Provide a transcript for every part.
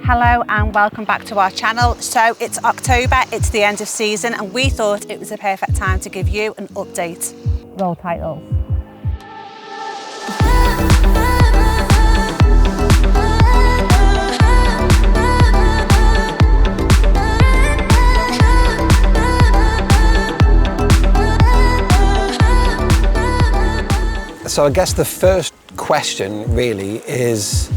Hello and welcome back to our channel. So it's October, it's the end of season, and we thought it was a perfect time to give you an update. Roll titles. So I guess the first question really is,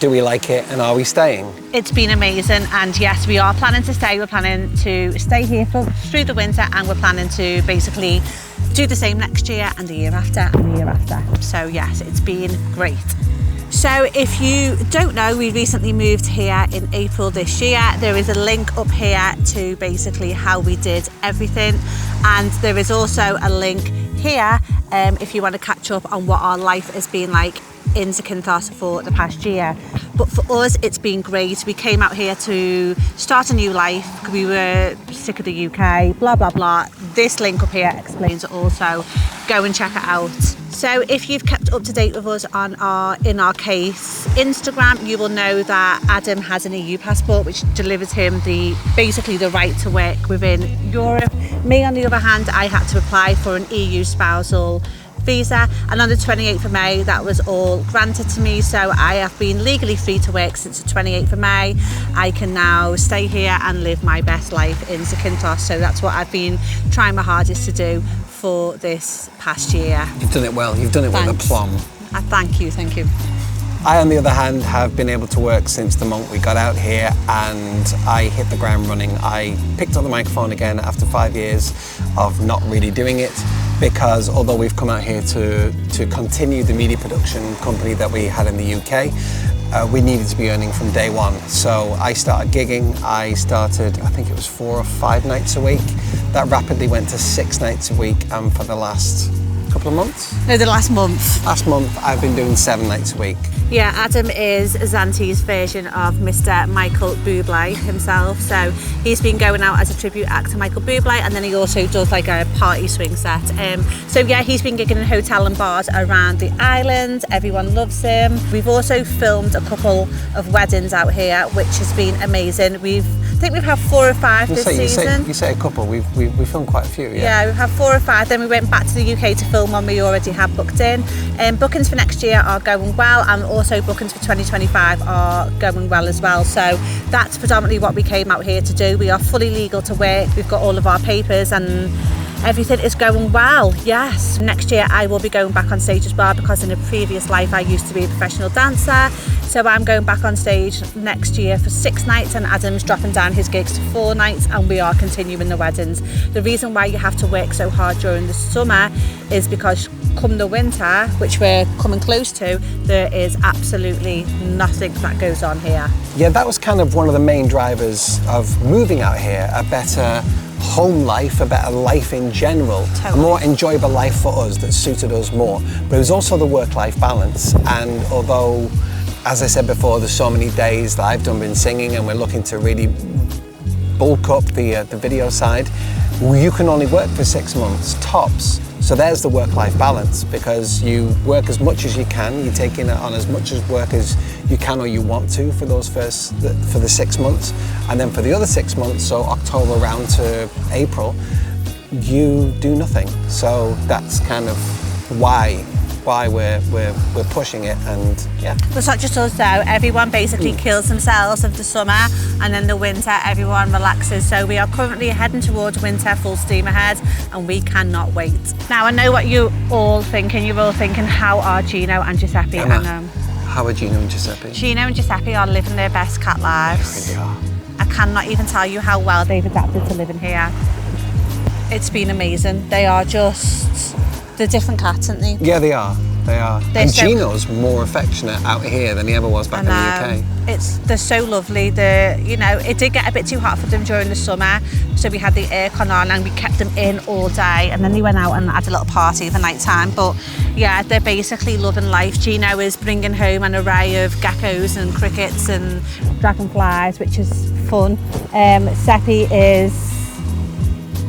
do we like it and are we staying? It's been amazing, and yes, we are planning to stay. We're planning to stay here through the winter, and we're planning to basically do the same next year and the year after and the year after. So yes, it's been great. So if you don't know, we recently moved here in April this year. There is a link up here to basically how we did everything, and there is also a link here if you want to catch up on what our life has been like in Zakynthos for the past year. But for us, it's been great. We came out here to start a new life. We were sick of the UK, blah, blah, blah. This link up here explains it all, so go and check it out. So if you've kept up to date with us on in our case Instagram, you will know that Adam has an EU passport, which delivers him basically the right to work within Europe. Me, on the other hand, I had to apply for an EU spousal visa, and on the 28th of May that was all granted to me, so I have been legally free to work since the 28th of May. I can now stay here and live my best life in Zakynthos, so that's what I've been trying my hardest to do for this past year. You've done it well, you've done it with aplomb. Thank you. I, on the other hand, have been able to work since the moment we got out here, and I hit the ground running. I picked up the microphone again after 5 years of not really doing it, because although we've come out here to continue the media production company that we had in the UK, we needed to be earning from day one. So I started gigging. I started, I think it was 4 or 5 nights a week. That rapidly went to 6 nights a week, and for the last couple of months? No, the last month. Last month I've been doing 7 nights a week. Yeah, Adam is Zante's version of Mr. Michael Bublé himself. So he's been going out as a tribute act to Michael Bublé, and then he also does like a party swing set. So yeah, he's been gigging in hotel and bars around the island. Everyone loves him. We've also filmed a couple of weddings out here, which has been amazing. I think we've had 4 or 5 this season. You say a couple, we filmed quite a few, yeah? Yeah, we've had 4 or 5, then we went back to the UK to film one we already had booked in. Bookings for next year are going well, and also bookings for 2025 are going well as well. So that's predominantly what we came out here to do. We are fully legal to work, we've got all of our papers, and everything is going well, yes. Next year I will be going back on stage as well, because in a previous life I used to be a professional dancer. So I'm going back on stage next year for 6 nights, and Adam's dropping down his gigs to 4 nights, and we are continuing the weddings. The reason why you have to work so hard during the summer is because come the winter, which we're coming close to, there is absolutely nothing that goes on here. Yeah, that was kind of one of the main drivers of moving out here, a better home life, a better life in general, totally. A more enjoyable life for us that suited us more. But it was also the work-life balance, and although, as I said before, there's so many days that I've been singing, and we're looking to really bulk up the video side, you can only work for 6 months tops. So there's the work-life balance, because you work as much as you can, you're taking on as much work as you can or you want to for for the 6 months, and then for the other 6 months, so October round to April, you do nothing. So that's kind of why we're pushing it, and yeah. But it's not just us though, everyone basically kills themselves of the summer, and then the winter everyone relaxes. So we are currently heading towards winter full steam ahead, and we cannot wait. Now I know what you're all thinking, how are Gino and Giuseppe? How are Gino and Giuseppe? Gino and Giuseppe are living their best cat lives. They really are. I cannot even tell you how well they've adapted to living here. It's been amazing. They are just the different cats, aren't they? Yeah, they are. And Gino's more affectionate out here than he ever was back in the UK. They're so lovely. It did get a bit too hot for them during the summer, so we had the aircon on and we kept them in all day, and then they went out and had a little party for night time. But yeah, they're basically loving life. Gino is bringing home an array of geckos and crickets and dragonflies, which is fun. Seppi is...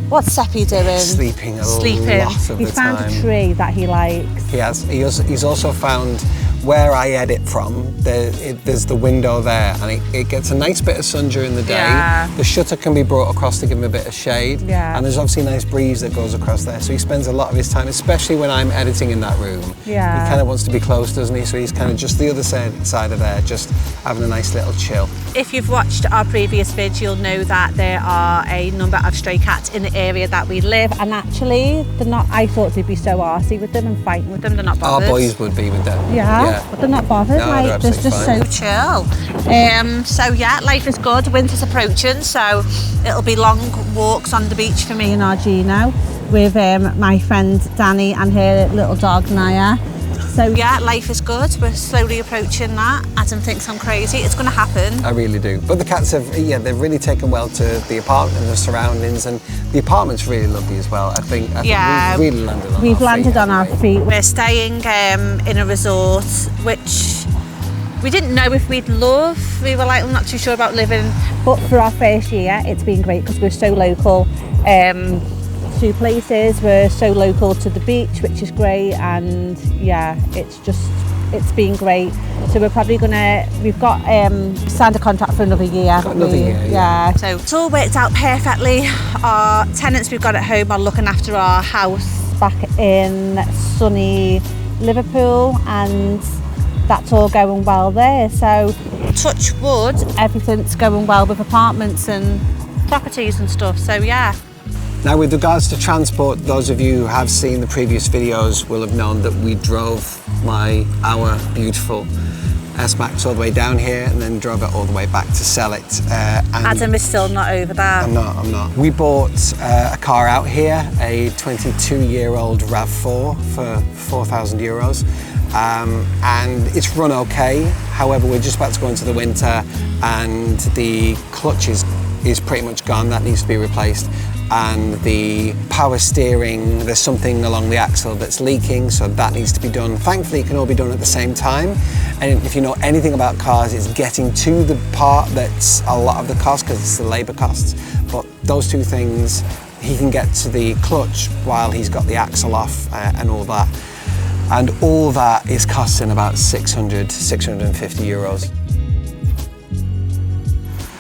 What's Seppi doing? Sleeping a lot of the time. He's found a tree that he likes. He has. He's also found where I edit from, there's the window there, and it gets a nice bit of sun during the day. Yeah. The shutter can be brought across to give him a bit of shade, Yeah. and there's obviously a nice breeze that goes across there. So he spends a lot of his time, especially when I'm editing in that room. Yeah. He kind of wants to be close, doesn't he? So he's kind of just the other side of there, just having a nice little chill. If you've watched our previous vid, you'll know that there are a number of stray cats in the area that we live, and actually, they're not. I thought they'd be so arsey with them and fighting with them. They're not bothered. Our boys would be with them. Yeah, but they're not bothered. No, like, they're they're just absolutely so chill. So yeah, life is good. Winter's approaching, so it'll be long walks on the beach for me and our Gino with my friend Danny and her little dog Naya. So yeah, life is good. We're slowly approaching that. Adam thinks I'm crazy. It's going to happen. I really do. But the cats have, they've really taken well to the apartment and the surroundings, and the apartment's really lovely as well. I think we've really landed on our feet. We've landed on our feet. We're staying in a resort which we didn't know if we'd love. We were like, I'm not too sure about living. But for our first year, it's been great because we're so local. Two places, we're so local to the beach, which is great, and yeah, it's been great. So we're probably we've got signed a contract for another year. Another year, yeah. So it's all worked out perfectly. Our tenants we've got at home are looking after our house back in sunny Liverpool, and that's all going well there. So touch wood, everything's going well with apartments and properties and stuff. So yeah. Now, with regards to transport, those of you who have seen the previous videos will have known that we drove our beautiful S-Max all the way down here and then drove it all the way back to sell it. Adam is still not over that. I'm not. We bought a car out here, a 22-year-old RAV4 for €4,000. And it's run okay. However, we're just about to go into the winter and the clutch is pretty much gone. That needs to be replaced. And the power steering, there's something along the axle that's leaking, so that needs to be done. Thankfully, it can all be done at the same time. And if you know anything about cars, it's getting to the part that's a lot of the cost, because it's the labour costs. But those two things, he can get to the clutch while he's got the axle off and all that. And all that is costing about 650 euros.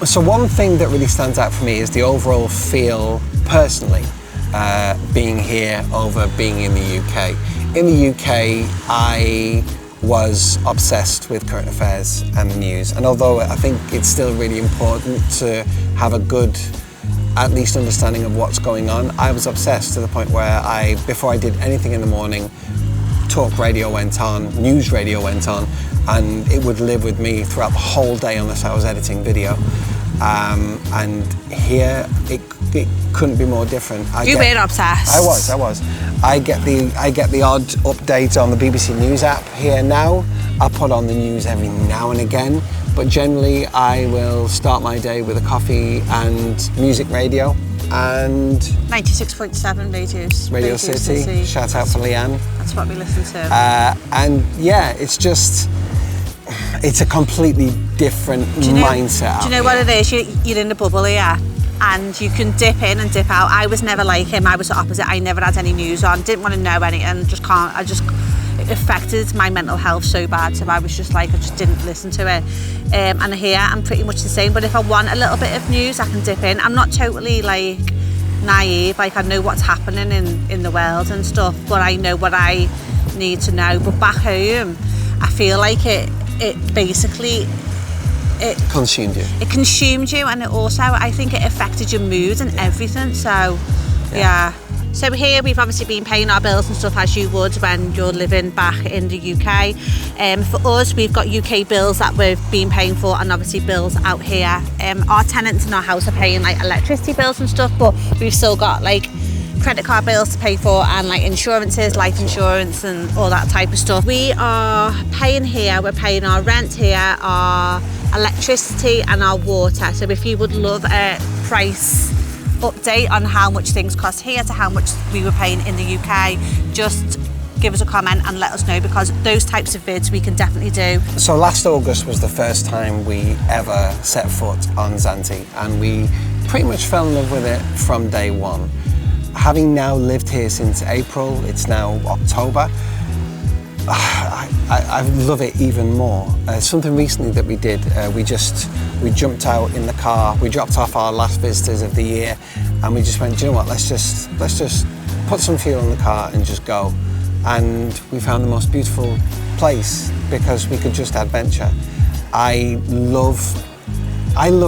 So one thing that really stands out for me is the overall feel, personally, being here over being in the UK. In the UK, I was obsessed with current affairs and the news. And although I think it's still really important to have a good, at least understanding of what's going on, I was obsessed to the point where before I did anything in the morning, talk radio went on, news radio went on, and it would live with me throughout the whole day unless I was editing video. And here it couldn't be more different. You were obsessed. I was. I get the odd update on the BBC News app here now. I put on the news every now and again, but generally I will start my day with a coffee and music radio. And 96.7 Radio City. Shout out for Leanne. That's what we listen to. And yeah, it's a completely different mindset. Do you know what it is? You're in the bubble here, and you can dip in and dip out. I was never like him. I was the opposite. I never had any news on. Didn't want to know anything. It affected my mental health so bad. So I was just like, I just didn't listen to it. And here I'm pretty much the same. But if I want a little bit of news, I can dip in. I'm not totally like naive. Like I know what's happening in the world and stuff, but I know what I need to know. But back home, I feel like it basically consumed you. It consumed you, and it also, I think it affected your mood and everything. So yeah. So here we've obviously been paying our bills and stuff as you would when you're living back in the UK. For us, we've got UK bills that we've been paying for, and obviously bills out here. Our tenants in our house are paying like electricity bills and stuff, but we've still got like credit card bills to pay for, and like insurances, life insurance and all that type of stuff. We are paying here, we're paying our rent here, our electricity and our water. So if you would love a price update on how much things cost here to how much we were paying in the UK, just give us a comment and let us know, because those types of vids we can definitely do. So last August was the first time we ever set foot on Zante, and we pretty much fell in love with it from day one. Having now lived here since April, it's now October, I love it even more. Something recently that we did, we jumped out in the car, we dropped off our last visitors of the year, and we just went, do you know what, let's just put some fuel in the car and just go. And we found the most beautiful place because we could just adventure. I love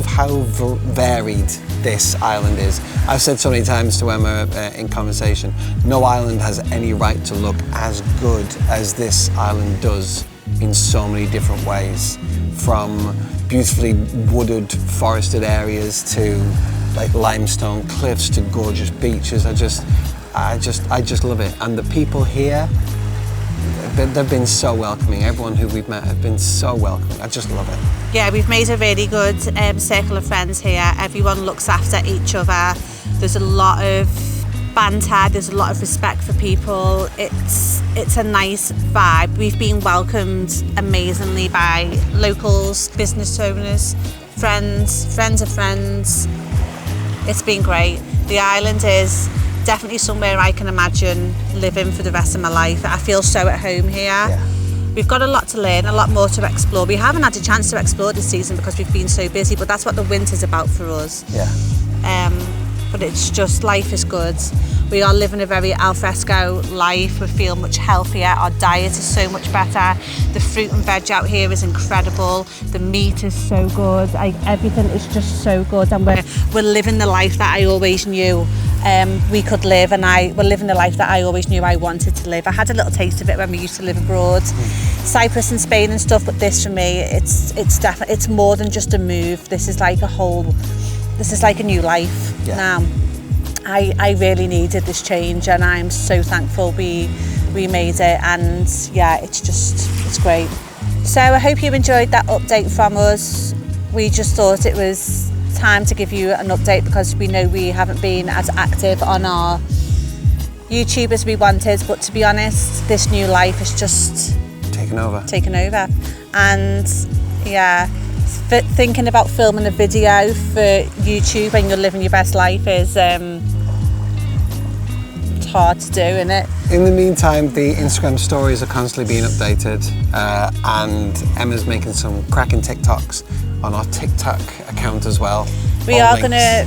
how varied this island is. I've said so many times to Emma in conversation, no island has any right to look as good as this island does in so many different ways. From beautifully wooded, forested areas to like limestone cliffs to gorgeous beaches. I just love it. And the people here, they've been so welcoming. Everyone who we've met have been so welcoming. I just love it. Yeah, we've made a really good circle of friends here. Everyone looks after each other. There's a lot of banter, there's a lot of respect for people. It's a nice vibe. We've been welcomed amazingly by locals, business owners, friends of friends. It's been great. The island is definitely somewhere I can imagine living for the rest of my life. I feel so at home here. Yeah. We've got a lot to learn, a lot more to explore. We haven't had a chance to explore this season because we've been so busy, but that's what the winter's about for us. Yeah. But it's just, life is good. We are living a very al fresco life. We feel much healthier. Our diet is so much better. The fruit and veg out here is incredible. The meat is so good. Everything is just so good. And we're living the life that I always knew we could live, and we're living the life that I always knew I wanted to live. I had a little taste of it when we used to live abroad, Cyprus and Spain and stuff, but this for me, it's more than just a move. This is like a new life now. I really needed this change, and I'm so thankful we made it, and yeah, it's great. So I hope you enjoyed that update from us. We just thought it was time to give you an update because we know we haven't been as active on our YouTube as we wanted, but to be honest, this new life is just taken over. And yeah, thinking about filming a video for YouTube when you're living your best life is it's hard to do, isn't it? In the meantime, the Instagram stories are constantly being updated, and Emma's making some cracking TikToks on our TikTok account as well. We are going to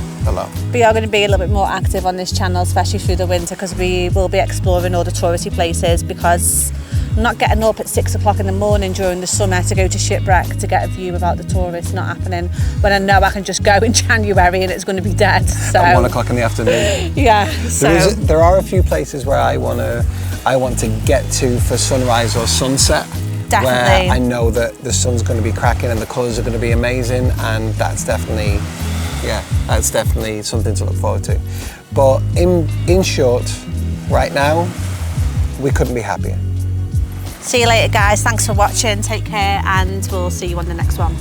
be a little bit more active on this channel, especially through the winter, because we will be exploring all the touristy places, because I'm not getting up at 6 o'clock in the morning during the summer to go to Shipwreck to get a view about the tourists. Not happening when I know I can just go in January and it's going to be dead. So at 1 o'clock in the afternoon. Yeah. There are a few places where I want to get to for sunrise or sunset. Definitely. Where I know that the sun's going to be cracking and the colours are going to be amazing, and that's definitely something to look forward to. But in short, right now, we couldn't be happier. See you later, guys. Thanks for watching. Take care, and we'll see you on the next one.